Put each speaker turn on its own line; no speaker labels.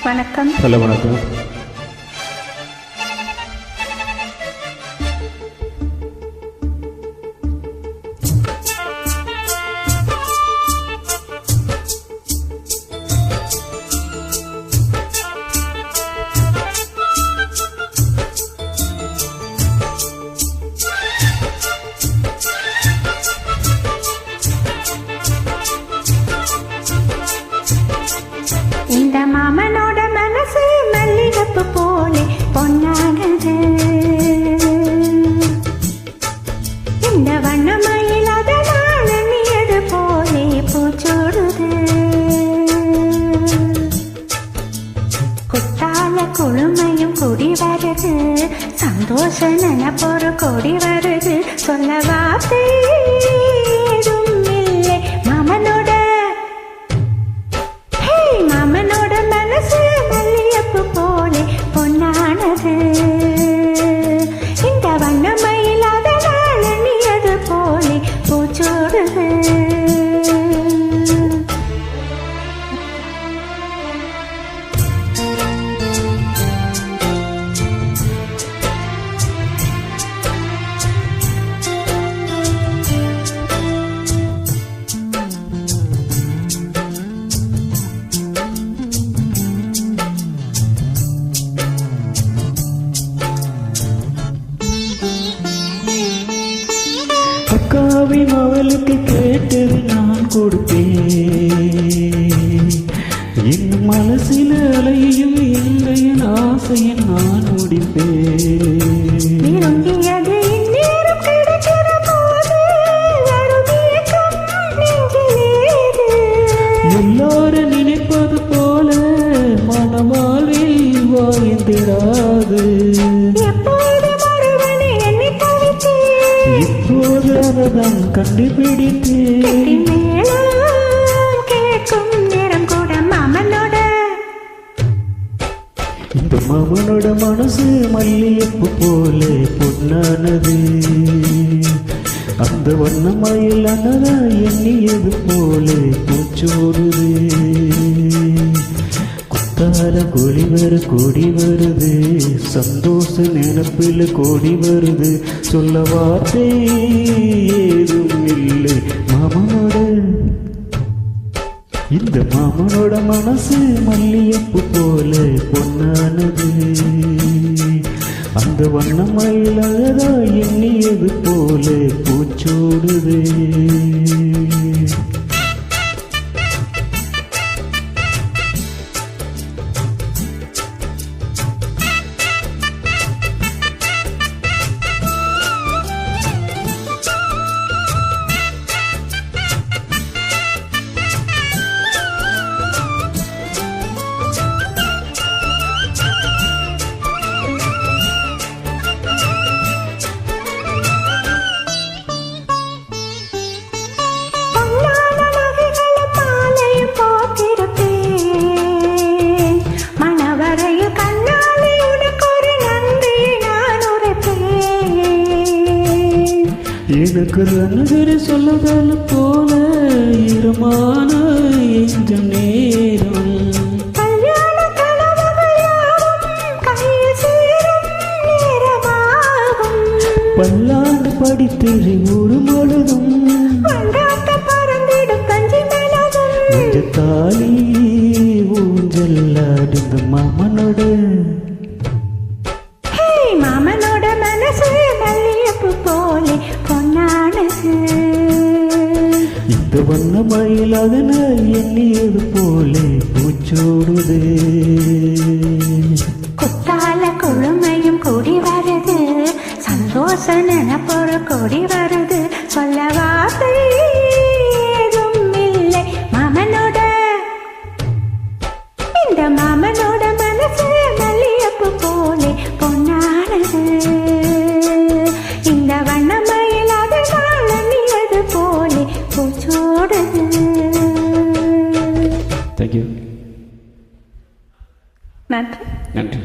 வணக்கம்.
ஹலோ வணக்கம்.
இந்த மாமனோட மனசு மல்லிகப்பு போலே பொன்னானது. இந்த வண்ணமயில் அதனால நீடு போலே பூச்சோடுது. குத்தால குழுமையும் கூடி வருது, சந்தோஷ நினைப்பொரு கூடி வருது. சொல்ல வார்த்தை ஏதும் இல்லை மாமனோட. மாமனோட மனசு மல்லியப்பு போலே பொன்னானது. இந்த வண்ணமயில் அதனால நீது போலே பூச்சோடுது.
அக்காவின் அவளுக்கு கேட்டது நான் கொடுத்தேன். என் மனசில் அலையும் என்னைய ஆசையை நான் முடிப்பேன். எல்லாரும் நினைப்பது போல மனமாலில் வாய்ந்திடாது. இப்போது அவதான் கண்டுபிடித்தேன்.
கேட்கும் நேரம் கூட மாமனோட.
இந்த மாமனோட மனசு மல்லியப்பு போல பொன்னானது. அந்த வண்ணமயில் அனதா எண்ணியது போல பூச்சோடுது. குத்தால கூடி வருது, சந்தோஷ நினப்பில் கோடி வருது. சொல்ல வார்த்தை ஏதும் இல்லை மாமனோட. இந்த மாமனோட மனசு மல்லியப்பு போல பொன்னானது. அந்த வண்ணமயில் அழகா எண்ணியது போல பூச்சோடுது. எனக்கு நன்றி சொல்லதால போல ஈரமான எந்த நேரம். பல்லாண்டு படித்தறி ஒரு மழுதும் தாலி ஊஞ்சல்லாடுந்த மாமனோட.
மாமனோட மனசு மல்லியப்பு போலே பொன்னானது.
இந்த வண்ணமயில் அதனால் எண்ணியது போலே பூச்சோடுது.
குத்தால குழுமையும் கூடி வருது, சந்தோஷ நினைப்பொரு கூடி வருது. சொல்ல வார்த்தை ஏதும் இல்லை மாமனோட. இந்த மாமனோட மனசு மல்லியப்பு போலே பொன்னானது. இந்த வண்ணமயில் அதனால நீது போலே பூச்சோடுது.
தேங்க்யூ.
நன்றி.
நன்றி.